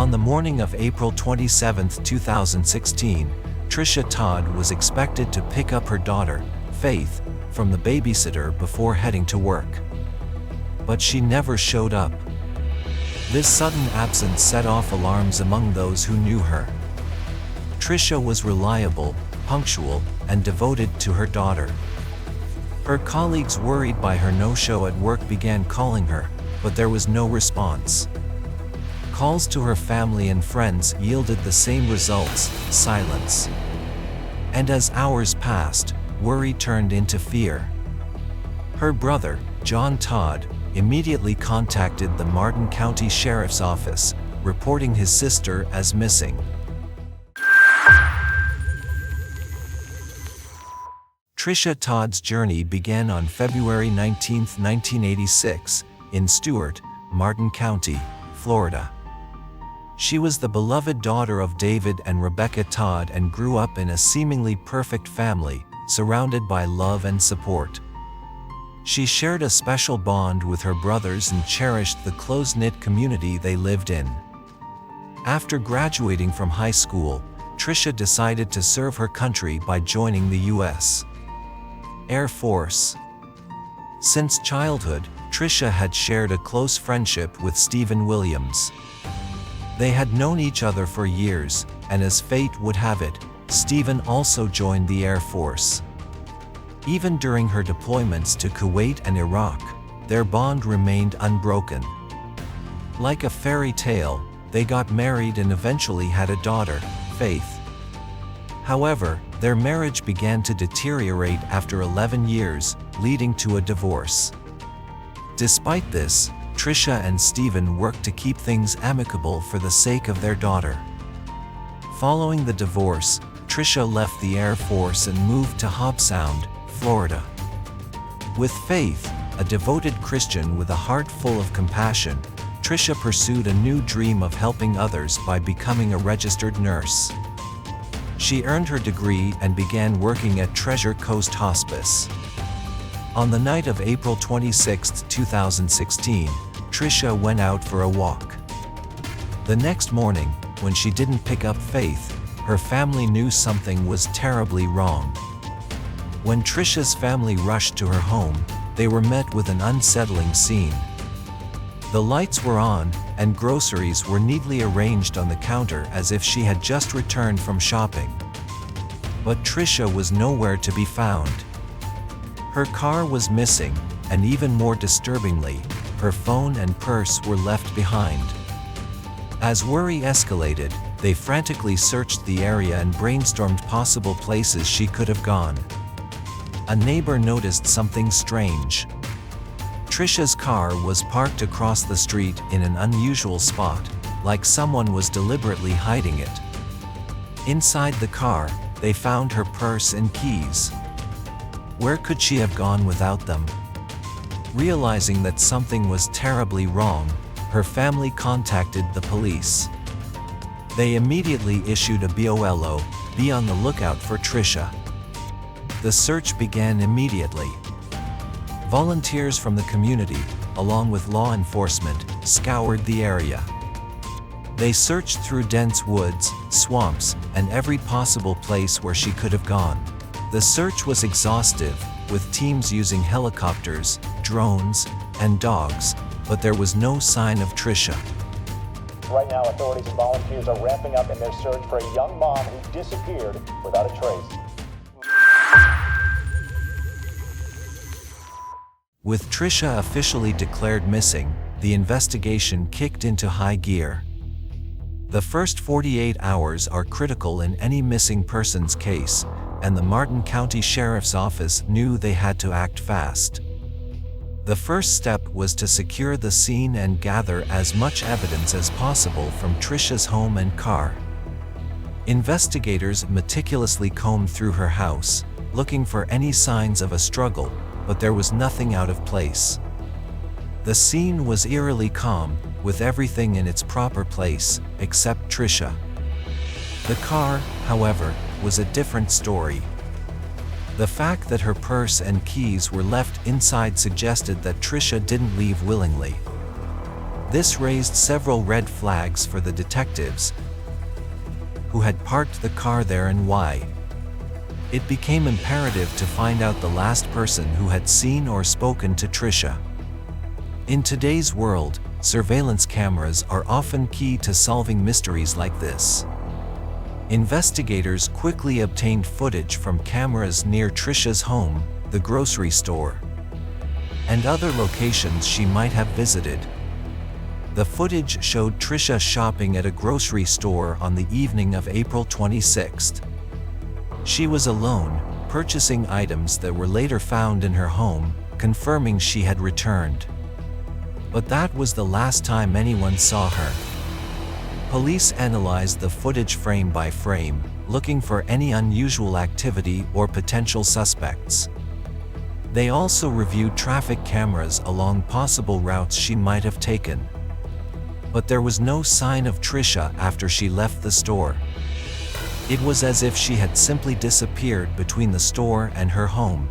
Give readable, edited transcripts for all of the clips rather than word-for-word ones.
On the morning of April 27, 2016, Trisha Todd was expected to pick up her daughter, Faith, from the babysitter before heading to work. But she never showed up. This sudden absence set off alarms among those who knew her. Trisha was reliable, punctual, and devoted to her daughter. Her colleagues, worried by her no-show at work, began calling her, but there was no response. Calls to her family and friends yielded the same results: silence. And as hours passed, worry turned into fear. Her brother, John Todd, immediately contacted the Martin County Sheriff's Office, reporting his sister as missing. Trisha Todd's journey began on February 19, 1986, in Stuart, Martin County, Florida. She was the beloved daughter of David and Rebecca Todd and grew up in a seemingly perfect family, surrounded by love and support. She shared a special bond with her brothers and cherished the close-knit community they lived in. After graduating from high school, Trisha decided to serve her country by joining the U.S. Air Force. Since childhood, Trisha had shared a close friendship with Stephen Williams. They had known each other for years, and as fate would have it, Stephen also joined the Air Force. Even during her deployments to Kuwait and Iraq, their bond remained unbroken. Like a fairy tale, they got married and eventually had a daughter, Faith. However, their marriage began to deteriorate after 11 years, leading to a divorce. Despite this, Trisha and Stephen worked to keep things amicable for the sake of their daughter. Following the divorce, Trisha left the Air Force and moved to Hobe Sound, Florida. With Faith, a devoted Christian with a heart full of compassion, Trisha pursued a new dream of helping others by becoming a registered nurse. She earned her degree and began working at Treasure Coast Hospice. On the night of April 26, 2016, Trisha went out for a walk. The next morning, when she didn't pick up Faith, her family knew something was terribly wrong. When Trisha's family rushed to her home, they were met with an unsettling scene. The lights were on, and groceries were neatly arranged on the counter as if she had just returned from shopping. But Trisha was nowhere to be found. Her car was missing, and even more disturbingly, her phone and purse were left behind. As worry escalated, they frantically searched the area and brainstormed possible places she could have gone. A neighbor noticed something strange. Trisha's car was parked across the street in an unusual spot, like someone was deliberately hiding it. Inside the car, they found her purse and keys. Where could she have gone without them? Realizing that something was terribly wrong, her family contacted the police. They immediately issued a BOLO, "Be on the lookout for Trisha." The search began immediately. Volunteers from the community, along with law enforcement, scoured the area. They searched through dense woods, swamps, and every possible place where she could have gone. The search was exhaustive, with teams using helicopters, drones, and dogs, but there was no sign of Trisha. Right now, authorities and volunteers are ramping up in their search for a young mom who disappeared without a trace. With Trisha officially declared missing, the investigation kicked into high gear. The first 48 hours are critical in any missing persons case, and the Martin County Sheriff's Office knew they had to act fast. The first step was to secure the scene and gather as much evidence as possible from Trisha's home and car. Investigators meticulously combed through her house, looking for any signs of a struggle, but there was nothing out of place. The scene was eerily calm, with everything in its proper place, except Trisha. The car, however, was a different story. The fact that her purse and keys were left inside suggested that Trisha didn't leave willingly. This raised several red flags for the detectives who had parked the car there and why. It became imperative to find out the last person who had seen or spoken to Tricia. In today's world, surveillance cameras are often key to solving mysteries like this. Investigators quickly obtained footage from cameras near Tricia's home, the grocery store, and other locations she might have visited. The footage showed Tricia shopping at a grocery store on the evening of April 26. She was alone, purchasing items that were later found in her home, confirming she had returned. But that was the last time anyone saw her. Police analyzed the footage frame by frame, looking for any unusual activity or potential suspects. They also reviewed traffic cameras along possible routes she might have taken. But there was no sign of Tricia after she left the store. It was as if she had simply disappeared between the store and her home.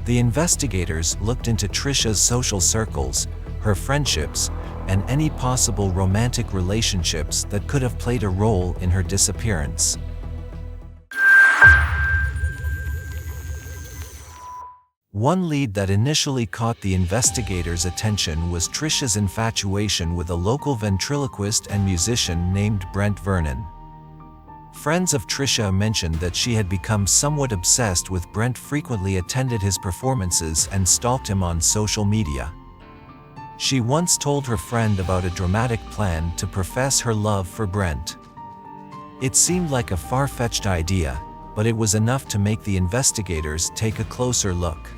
The investigators looked into Tricia's social circles, her friendships, and any possible romantic relationships that could have played a role in her disappearance. One lead that initially caught the investigators' attention was Tricia's infatuation with a local ventriloquist and musician named Brent Vernon. Friends of Tricia mentioned that she had become somewhat obsessed with Brent, frequently attended his performances and stalked him on social media. She once told her friend about a dramatic plan to profess her love for Brent. It seemed like a far-fetched idea, but it was enough to make the investigators take a closer look.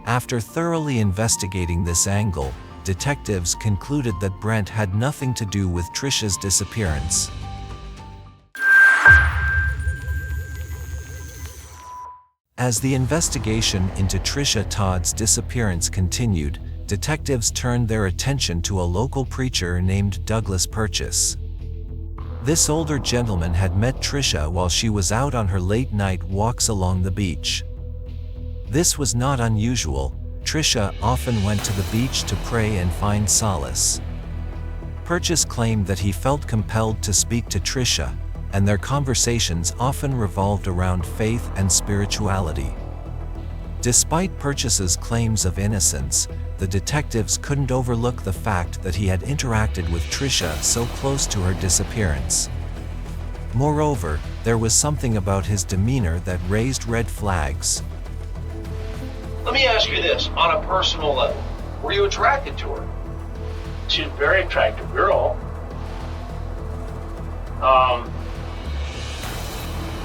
After thoroughly investigating this angle, detectives concluded that Brent had nothing to do with Tricia's disappearance. As the investigation into Tricia Todd's disappearance continued, detectives turned their attention to a local preacher named Douglas Purchase. This older gentleman had met Tricia while she was out on her late-night walks along the beach. This was not unusual. Tricia often went to the beach to pray and find solace. Purchase claimed that he felt compelled to speak to Tricia, and their conversations often revolved around faith and spirituality. Despite Purchase's claims of innocence, the detectives couldn't overlook the fact that he had interacted with Tricia so close to her disappearance. Moreover, there was something about his demeanor that raised red flags. Let me ask you this, on a personal level, were you attracted to her? She's a very attractive girl.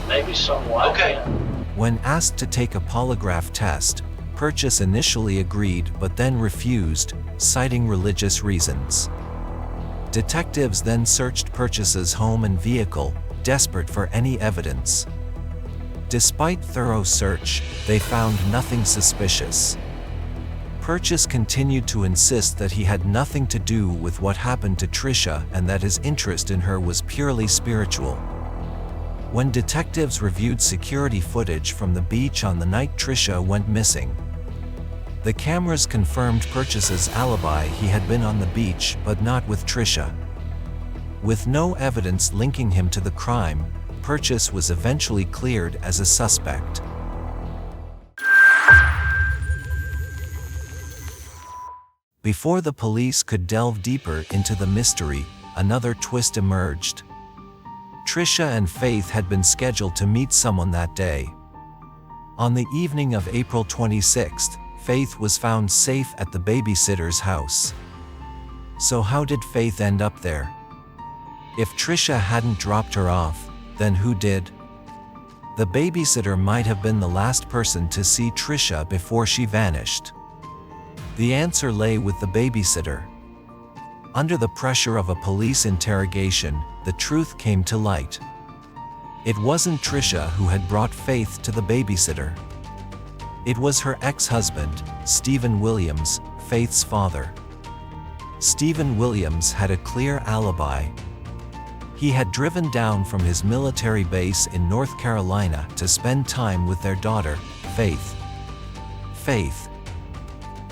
Maybe somewhat. Okay. Yeah. When asked to take a polygraph test, Purchase initially agreed but then refused, citing religious reasons. Detectives then searched Purchase's home and vehicle, desperate for any evidence. Despite thorough search, they found nothing suspicious. Purchase continued to insist that he had nothing to do with what happened to Tricia and that his interest in her was purely spiritual. When detectives reviewed security footage from the beach on the night Tricia went missing, the cameras confirmed Purchase's alibi. He had been on the beach but not with Tricia. With no evidence linking him to the crime, Purchase was eventually cleared as a suspect. Before the police could delve deeper into the mystery, another twist emerged. Tricia and Faith had been scheduled to meet someone that day. On the evening of April 26th, Faith was found safe at the babysitter's house. So how did Faith end up there? If Tricia hadn't dropped her off, then who did? The babysitter might have been the last person to see Tricia before she vanished. The answer lay with the babysitter. Under the pressure of a police interrogation, the truth came to light. It wasn't Tricia who had brought Faith to the babysitter. It was her ex-husband, Stephen Williams, Faith's father. Stephen Williams had a clear alibi. He had driven down from his military base in North Carolina to spend time with their daughter, Faith.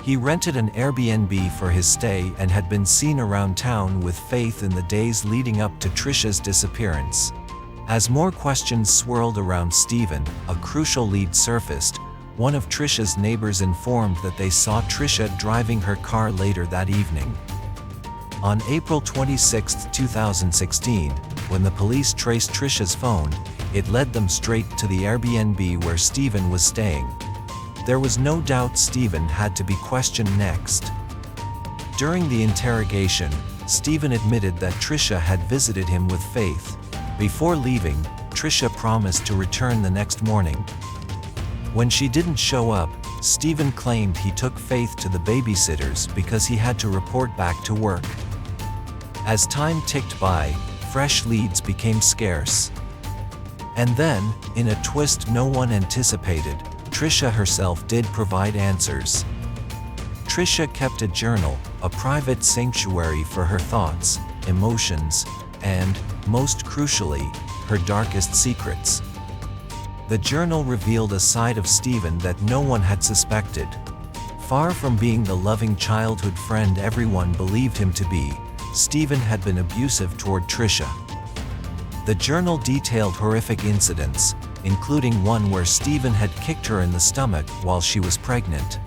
He rented an Airbnb for his stay and had been seen around town with Faith in the days leading up to Trisha's disappearance. As more questions swirled around Stephen, a crucial lead surfaced. One of Trisha's neighbors informed that they saw Trisha driving her car later that evening. On April 26, 2016, when the police traced Trisha's phone, it led them straight to the Airbnb where Stephen was staying. There was no doubt Stephen had to be questioned next. During the interrogation, Stephen admitted that Trisha had visited him with Faith. Before leaving, Trisha promised to return the next morning. When she didn't show up, Stephen claimed he took Faith to the babysitters because he had to report back to work. As time ticked by, fresh leads became scarce. And then, in a twist no one anticipated, Trisha herself did provide answers. Trisha kept a journal, a private sanctuary for her thoughts, emotions, and, most crucially, her darkest secrets. The journal revealed a side of Stephen that no one had suspected. Far from being the loving childhood friend everyone believed him to be, Stephen had been abusive toward Trisha. The journal detailed horrific incidents, including one where Stephen had kicked her in the stomach while she was pregnant.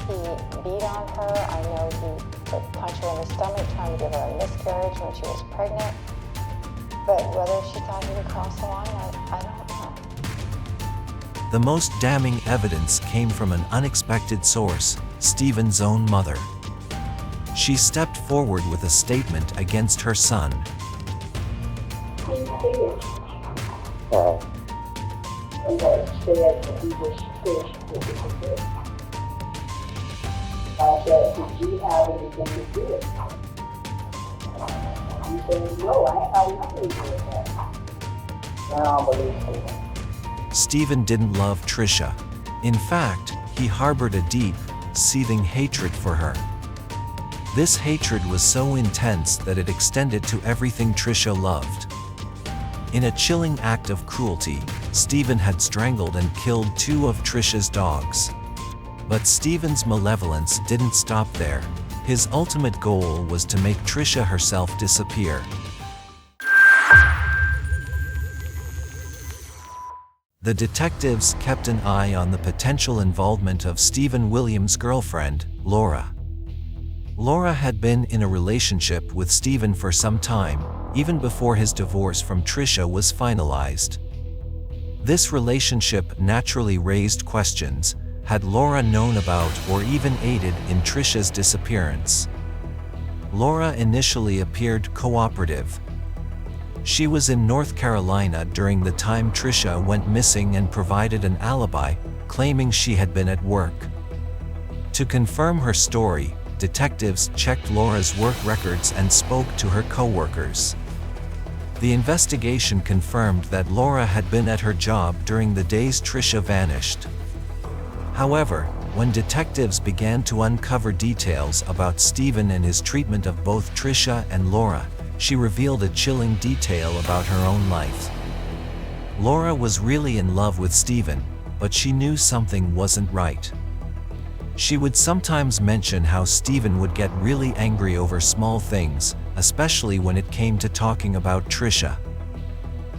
He beat on her. I know he would punch her in the stomach, trying to give her a miscarriage when she was pregnant. But whether she thought he would cross the line, I don't know. The most damning evidence came from an unexpected source, Stephen's own mother. She stepped forward with a statement against her son. I said, did you have anything to do with it? He said, no, I have nothing to do with that. And I don't believe it. Stephen didn't love Trisha. In fact, he harbored a deep, seething hatred for her. This hatred was so intense that it extended to everything Trisha loved. In a chilling act of cruelty, Stephen had strangled and killed 2 of Trisha's dogs. But Stephen's malevolence didn't stop there. His ultimate goal was to make Trisha herself disappear. The detectives kept an eye on the potential involvement of Stephen Williams' girlfriend, Laura. Laura had been in a relationship with Stephen for some time, even before his divorce from Trisha was finalized. This relationship naturally raised questions. Had Laura known about or even aided in Trisha's disappearance? Laura initially appeared cooperative. She was in North Carolina during the time Trisha went missing and provided an alibi, claiming she had been at work. To confirm her story, detectives checked Laura's work records and spoke to her coworkers. The investigation confirmed that Laura had been at her job during the days Trisha vanished. However, when detectives began to uncover details about Stephen and his treatment of both Trisha and Laura, she revealed a chilling detail about her own life. Laura was really in love with Stephen, but she knew something wasn't right. She would sometimes mention how Stephen would get really angry over small things, especially when it came to talking about Trisha.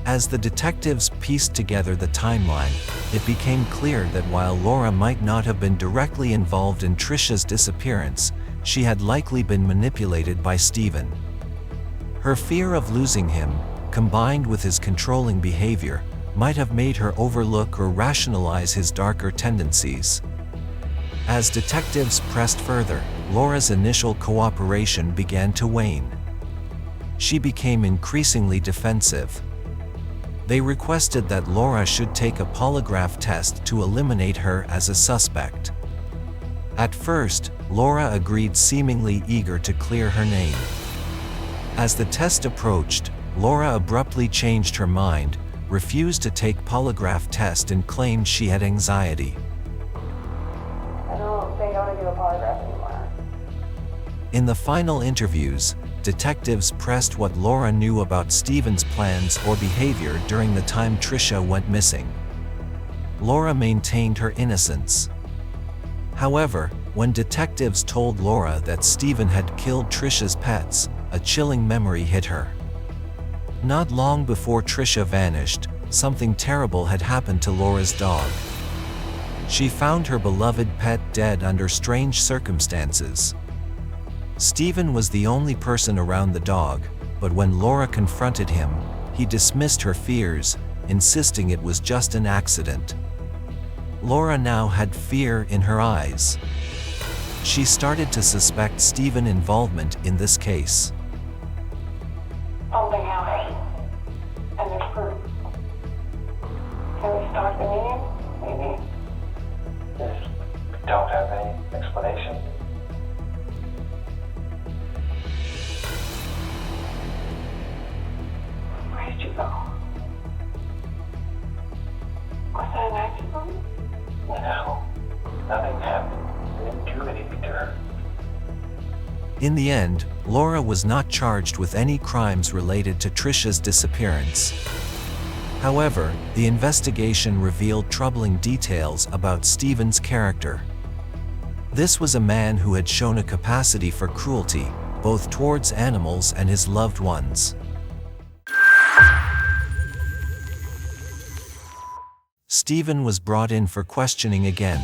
As the detectives pieced together the timeline, it became clear that while Laura might not have been directly involved in Trisha's disappearance, she had likely been manipulated by Stephen. Her fear of losing him, combined with his controlling behavior, might have made her overlook or rationalize his darker tendencies. As detectives pressed further, Laura's initial cooperation began to wane. She became increasingly defensive. They requested that Laura should take a polygraph test to eliminate her as a suspect. At first, Laura agreed, seemingly eager to clear her name. As the test approached, Laura abruptly changed her mind, refused to take polygraph test and claimed she had anxiety. I don't think I want to do a polygraph anymore. In the final interviews, detectives pressed what Laura knew about Stephen's plans or behavior during the time Trisha went missing. Laura maintained her innocence. However, when detectives told Laura that Stephen had killed Trisha's pets, a chilling memory hit her. Not long before Trisha vanished, something terrible had happened to Laura's dog. She found her beloved pet dead under strange circumstances. Stephen was the only person around the dog, but when Laura confronted him, he dismissed her fears, insisting it was just an accident. Laura now had fear in her eyes. She started to suspect Stephen's involvement in this case. Something happened. And there's proof. Can we start the meeting? Maybe. We don't have any explanation. Where did you go? Was that an accident? No, nothing happened. I didn't do anything to her. In the end, Laura was not charged with any crimes related to Trisha's disappearance. However, the investigation revealed troubling details about Stephen's character. This was a man who had shown a capacity for cruelty, both towards animals and his loved ones. Stephen was brought in for questioning again.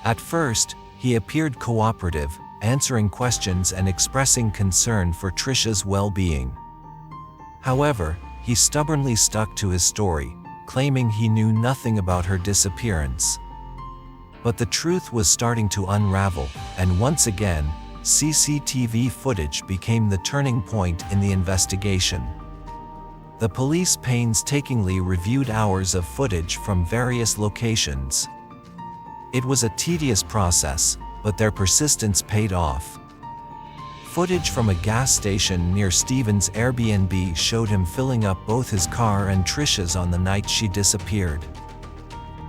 At first, he appeared cooperative, answering questions and expressing concern for Trisha's well-being. However, he stubbornly stuck to his story, claiming he knew nothing about her disappearance. But the truth was starting to unravel, and once again, CCTV footage became the turning point in the investigation. The police painstakingly reviewed hours of footage from various locations. It was a tedious process, but their persistence paid off. Footage from a gas station near Stephen's Airbnb showed him filling up both his car and Trisha's on the night she disappeared.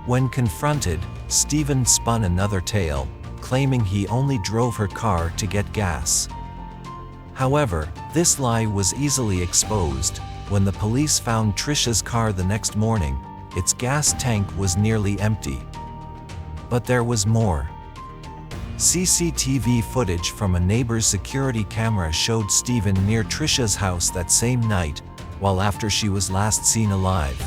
When confronted, Stephen spun another tale, claiming he only drove her car to get gas. However, this lie was easily exposed. When the police found Trisha's car the next morning, its gas tank was nearly empty. But there was more. CCTV footage from a neighbor's security camera showed Stephen near Trisha's house that same night, while after she was last seen alive.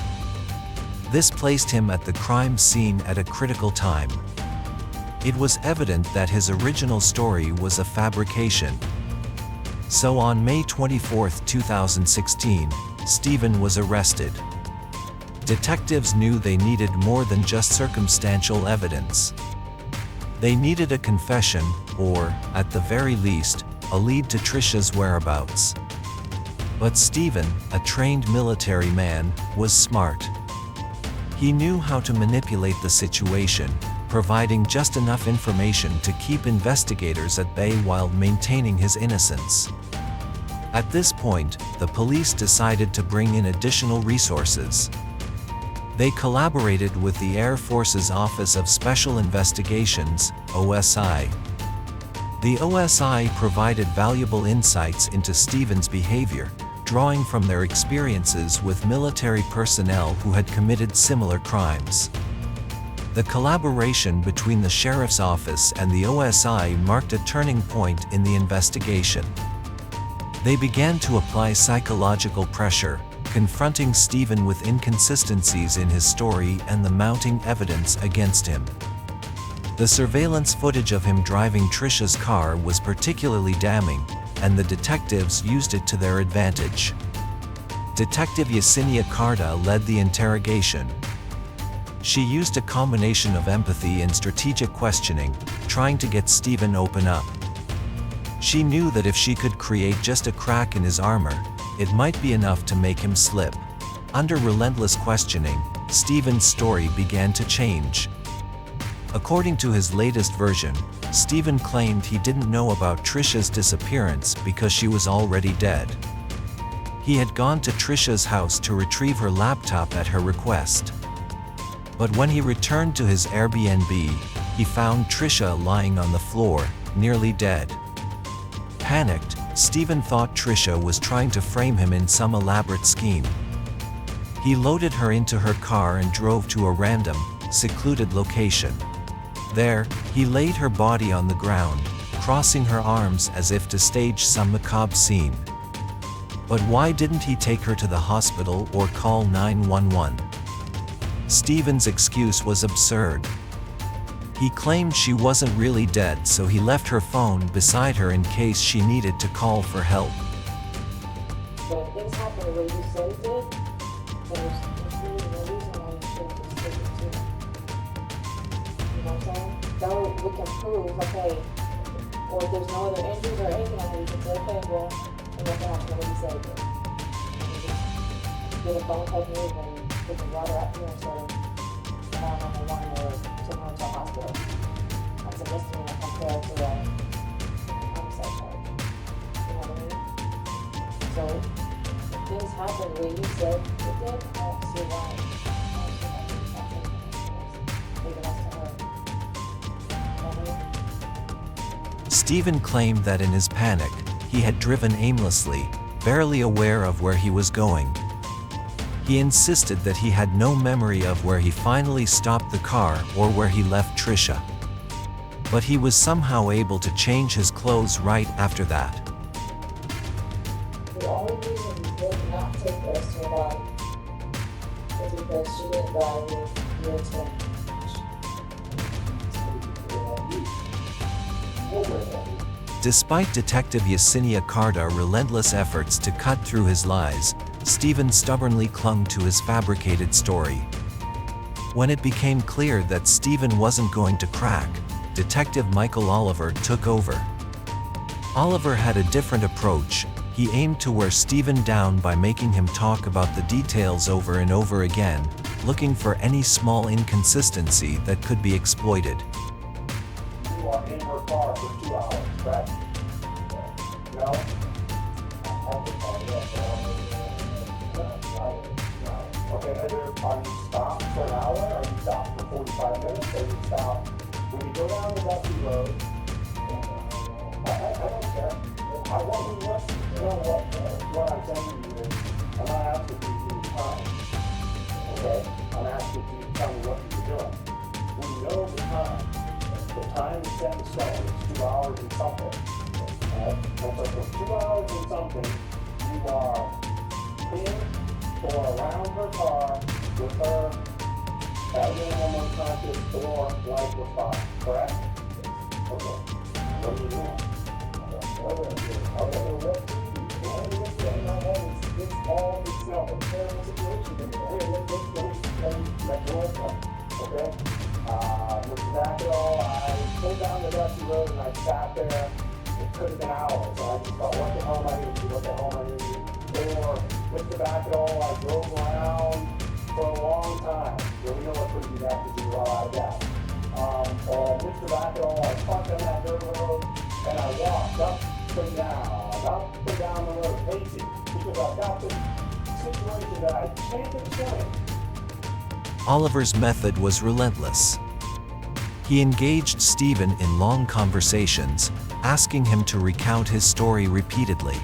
This placed him at the crime scene at a critical time. It was evident that his original story was a fabrication. So on May 24, 2016, Stephen was arrested. Detectives knew they needed more than just circumstantial evidence. They needed a confession, or, at the very least, a lead to Trisha's whereabouts. But Stephen, a trained military man, was smart. He knew how to manipulate the situation, providing just enough information to keep investigators at bay while maintaining his innocence. At this point, the police decided to bring in additional resources. They collaborated with the Air Force's Office of Special Investigations, OSI. The OSI provided valuable insights into Stephen's behavior, drawing from their experiences with military personnel who had committed similar crimes. The collaboration between the sheriff's office and the OSI marked a turning point in the investigation. They began to apply psychological pressure, confronting Stephen with inconsistencies in his story and the mounting evidence against him. The surveillance footage of him driving Trisha's car was particularly damning, and the detectives used it to their advantage. Detective Yesenia Carta led the interrogation. She used a combination of empathy and strategic questioning, trying to get Stephen open up. She knew that if she could create just a crack in his armor, it might be enough to make him slip. Under relentless questioning, Stephen's story began to change. According to his latest version, Stephen claimed he didn't know about Trisha's disappearance because she was already dead. He had gone to Trisha's house to retrieve her laptop at her request. But when he returned to his Airbnb, he found Trisha lying on the floor, nearly dead. Panicked, Stephen thought Trisha was trying to frame him in some elaborate scheme. He loaded her into her car and drove to a random, secluded location. There, he laid her body on the ground, crossing her arms as if to stage some macabre scene. But why didn't he take her to the hospital or call 911? Stephen's excuse was absurd. He claimed she wasn't really dead, so he left her phone beside her in case she needed to call for help. But if things happen the way you said it did, there's really no reason why you should just stick it to him. You know what I'm saying? That way we can prove, okay, or if there's no other injuries or anything like that, we can say, okay, well, it wasn't happening the way you said it did. And you just get a phone technique and put the water out here instead of 911 or taking her to a hospital. That's a misdemeanor compared to a homicide charge. You know what I mean? So, if things happen the way you said it did, I don't see why. I don't see why you can't take it. Leave it up to her. You know what I mean? Stephen claimed that in his panic, he had driven aimlessly, barely aware of where he was going. He insisted that he had no memory of where he finally stopped the car or where he left Trisha. But he was somehow able to change his clothes right after that. The only reason you did not take us to her body is because she didn't die with your twin. Despite Detective Yesenia Carta's relentless efforts to cut through his lies, Stephen stubbornly clung to his fabricated story. When it became clear that Stephen wasn't going to crack, Detective Michael Oliver took over. Oliver had a different approach. He aimed to wear Stephen down by making him talk about the details over and over again, looking for any small inconsistency that could be exploited. You are in her car for 2 hours, correct? No? Okay, are you stopped for an hour? Are you stopped for 45 minutes? Are you stopped when you go down the dusty road? I don't care. I want you to know what I'm telling you is, I'm not asking you to do time. Okay? I'm asking you to tell me what you're doing. We know the time. The time is set in stone. It's 2 hours and something. Alright? And so for 2 hours and something, you are in or around her car with her having an unconscious or life was fine. Correct? Okay. What are you doing? Okay, what do you do? The only thing that in my head is this all is a terrible situation. Here, let go of that. Okay? Mr. Backell, I pulled down the dusty road and I sat there. It could have been hours. And I just thought, what the hell am I going to do? What the hell am I going to do? Or Mr. Backell, I drove around for a long time. Well, we know what could be that because you were out of gas. Mr. Backell, I parked on that dirt road and I walked up and down the road, pacing, because I've got this situation that I can't explain. Oliver's method was relentless. He engaged Stephen in long conversations, asking him to recount his story repeatedly.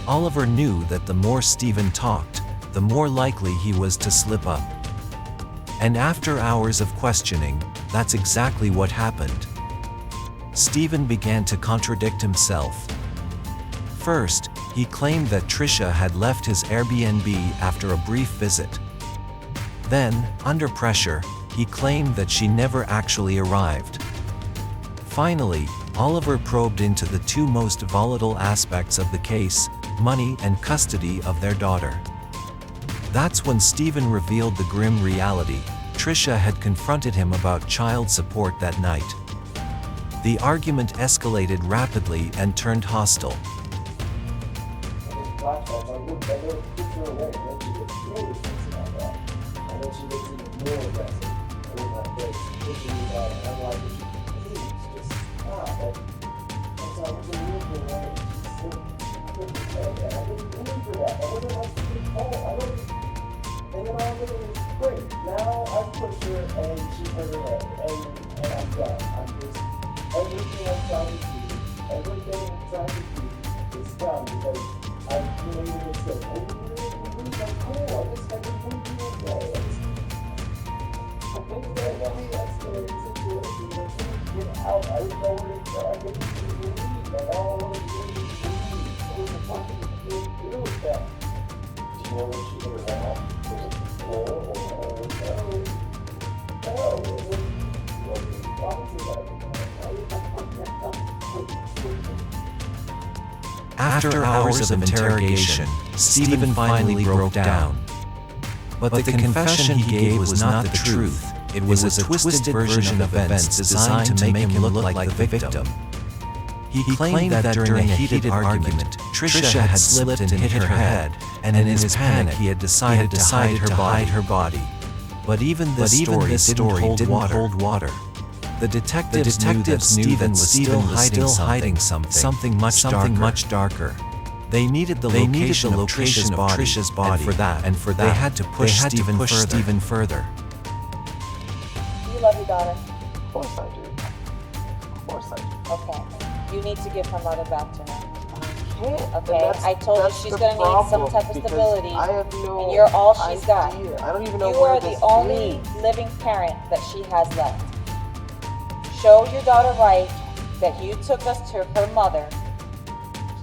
Oliver knew that the more Stephen talked, the more likely he was to slip up. And after hours of questioning, that's exactly what happened. Stephen began to contradict himself. First, he claimed that Trisha had left his Airbnb after a brief visit. Then, under pressure, he claimed that she never actually arrived. Finally, Oliver probed into the two most volatile aspects of the case: money and custody of their daughter. That's when Stephen revealed the grim reality. Trisha had confronted him about child support that night. The argument escalated rapidly and turned hostile. And then all of it is great. Now I've pushed her and she hurt her head. And I'm done. I'm just, everything I'm trying to do is done because I've made a mistake. And I'm cool. I just had to move you away. I think that that's the situation. house. I didn't know where to go. I didn't leave. Like, oh, what the fuck did you do with that? Do you know when she was at? Was it before or no? No, it was obviously After hours of interrogation, Stephen finally broke down. But the confession he gave was not the truth. It was a twisted version of events designed to make him look like the victim. He claimed that during a heated argument, Tricia had slipped and hit her head, and in his panic he had decided to hide her body. But even this story didn't hold water. The detectives knew that Stephen was still hiding something much darker. They needed the location of Tricia's body, and for that, they had to push Stephen further. You love your daughter? Of course I do. Of course I do. Okay. You need to give her mother back to her. I can't. Okay, I told you she's gonna need some type of stability, I have no and you're all she's got. idea. I don't even know You where are this the only is. living parent that she has left. Show your daughter right that you took us to her mother.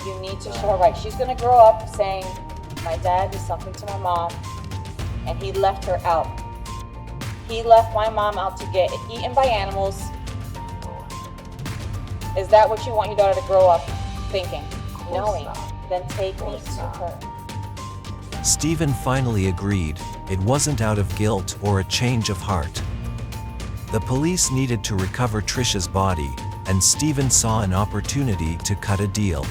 You need to show her right. She's gonna grow up saying, my dad did something to my mom, and he left her out. He left my mom out to get eaten by animals. Is that what you want your daughter to grow up thinking? Knowing? Then take me to her. Stephen finally agreed. It wasn't out of guilt or a change of heart. The police needed to recover Tricia's body, and Stephen saw an opportunity to cut a deal.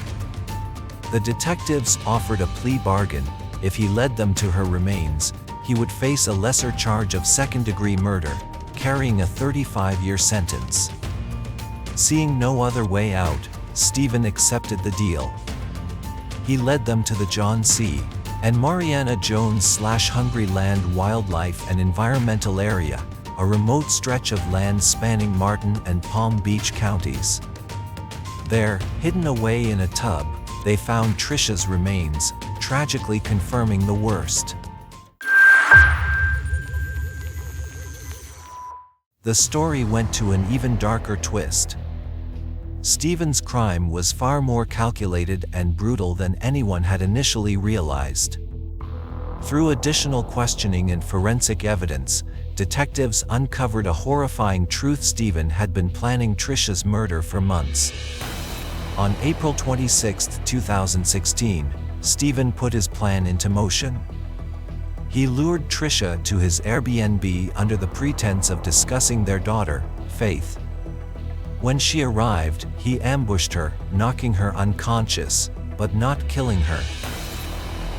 The detectives offered a plea bargain. If he led them to her remains, he would face a lesser charge of second-degree murder, carrying a 35-year sentence. Seeing no other way out, Stephen accepted the deal. He led them to the John C. and Mariana Jones/Hungry Land Wildlife and Environmental Area, a remote stretch of land spanning Martin and Palm Beach counties. There, hidden away in a tub, they found Tricia's remains, tragically confirming the worst. The story went to an even darker twist. Stephen's crime was far more calculated and brutal than anyone had initially realized. Through additional questioning and forensic evidence, detectives uncovered a horrifying truth: Stephen had been planning Tricia's murder for months. On April 26, 2016, Stephen put his plan into motion. He lured Tricia to his Airbnb under the pretense of discussing their daughter, Faith. When she arrived, he ambushed her, knocking her unconscious, but not killing her.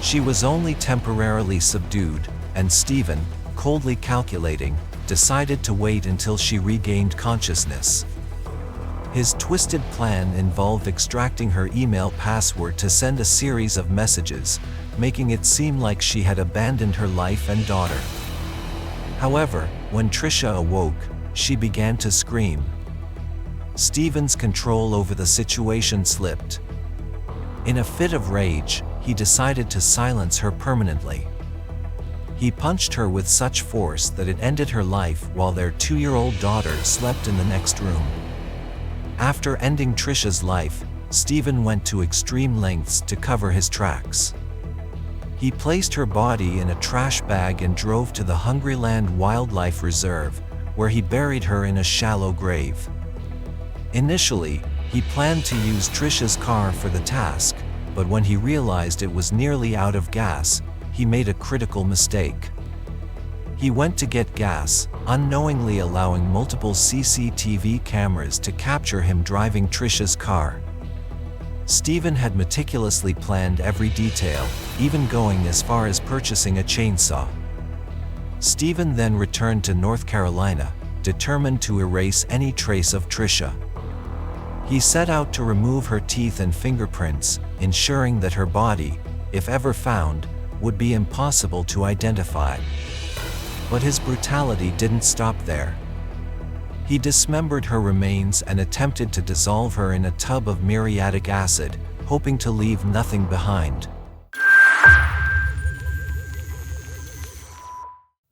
She was only temporarily subdued, and Stephen, coldly calculating, decided to wait until she regained consciousness. His twisted plan involved extracting her email password to send a series of messages, making it seem like she had abandoned her life and daughter. However, when Tricia awoke, she began to scream. Stephen's control over the situation slipped. In a fit of rage, he decided to silence her permanently. He punched her with such force that it ended her life while their 2-year-old daughter slept in the next room. After ending Tricia's life, Stephen went to extreme lengths to cover his tracks. He placed her body in a trash bag and drove to the Hungry Land Wildlife Reserve, where he buried her in a shallow grave. Initially, he planned to use Tricia's car for the task, but when he realized it was nearly out of gas, he made a critical mistake. He went to get gas, unknowingly allowing multiple CCTV cameras to capture him driving Tricia's car. Stephen had meticulously planned every detail, even going as far as purchasing a chainsaw. Stephen then returned to North Carolina, determined to erase any trace of Tricia. He set out to remove her teeth and fingerprints, ensuring that her body, if ever found, would be impossible to identify. But his brutality didn't stop there. He dismembered her remains and attempted to dissolve her in a tub of muriatic acid, hoping to leave nothing behind.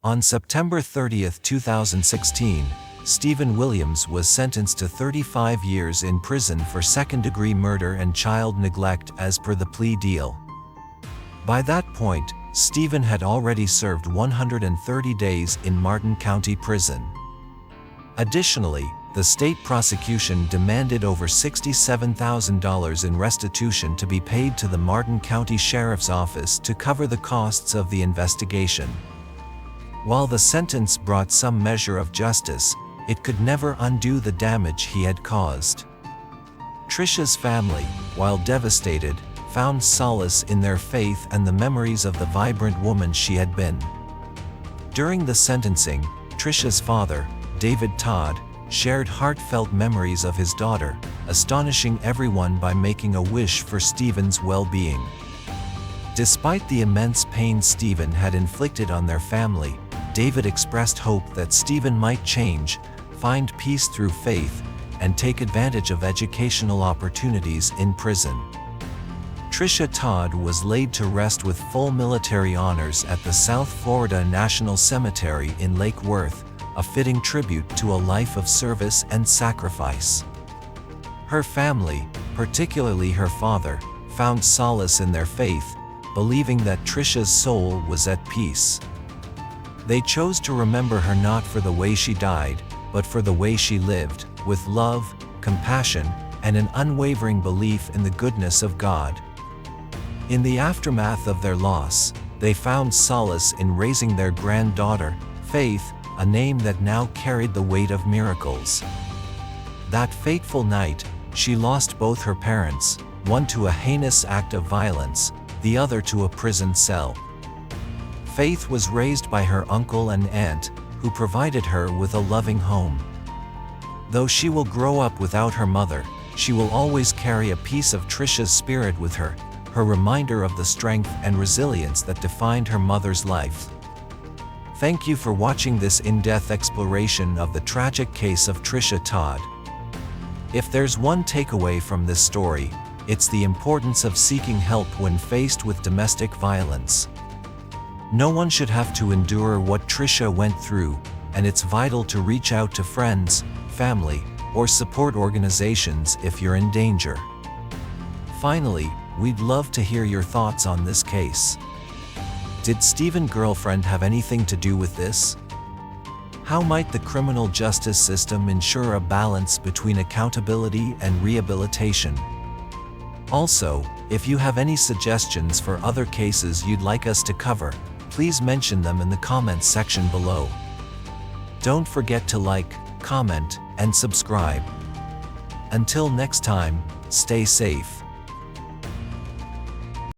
On September 30, 2016, Stephen Williams was sentenced to 35 years in prison for second-degree murder and child neglect as per the plea deal. By that point, Stephen had already served 130 days in Martin County Prison. Additionally, the state prosecution demanded over $67,000 in restitution to be paid to the Martin County Sheriff's Office to cover the costs of the investigation. While the sentence brought some measure of justice, it could never undo the damage he had caused. Trisha's family, while devastated, found solace in their faith and the memories of the vibrant woman she had been. During the sentencing, Trisha's father, David Todd, shared heartfelt memories of his daughter, astonishing everyone by making a wish for Stephen's well-being. Despite the immense pain Stephen had inflicted on their family, David expressed hope that Stephen might change, find peace through faith, and take advantage of educational opportunities in prison. Trisha Todd was laid to rest with full military honors at the South Florida National Cemetery in Lake Worth, a fitting tribute to a life of service and sacrifice. Her family, particularly her father, found solace in their faith, believing that Trisha's soul was at peace. They chose to remember her not for the way she died, but for the way she lived, with love, compassion, and an unwavering belief in the goodness of God. In the aftermath of their loss, they found solace in raising their granddaughter, Faith, a name that now carried the weight of miracles. That fateful night, she lost both her parents, one to a heinous act of violence, the other to a prison cell. Faith was raised by her uncle and aunt, who provided her with a loving home. Though she will grow up without her mother, she will always carry a piece of Trisha's spirit with her, her reminder of the strength and resilience that defined her mother's life. Thank you for watching this in-depth exploration of the tragic case of Trisha Todd. If there's one takeaway from this story, it's the importance of seeking help when faced with domestic violence. No one should have to endure what Trisha went through, and it's vital to reach out to friends, family, or support organizations if you're in danger. Finally, we'd love to hear your thoughts on this case. Did Stephen's girlfriend have anything to do with this? How might the criminal justice system ensure a balance between accountability and rehabilitation? Also, if you have any suggestions for other cases you'd like us to cover, please mention them in the comments section below. Don't forget to like, comment, and subscribe. Until next time, stay safe.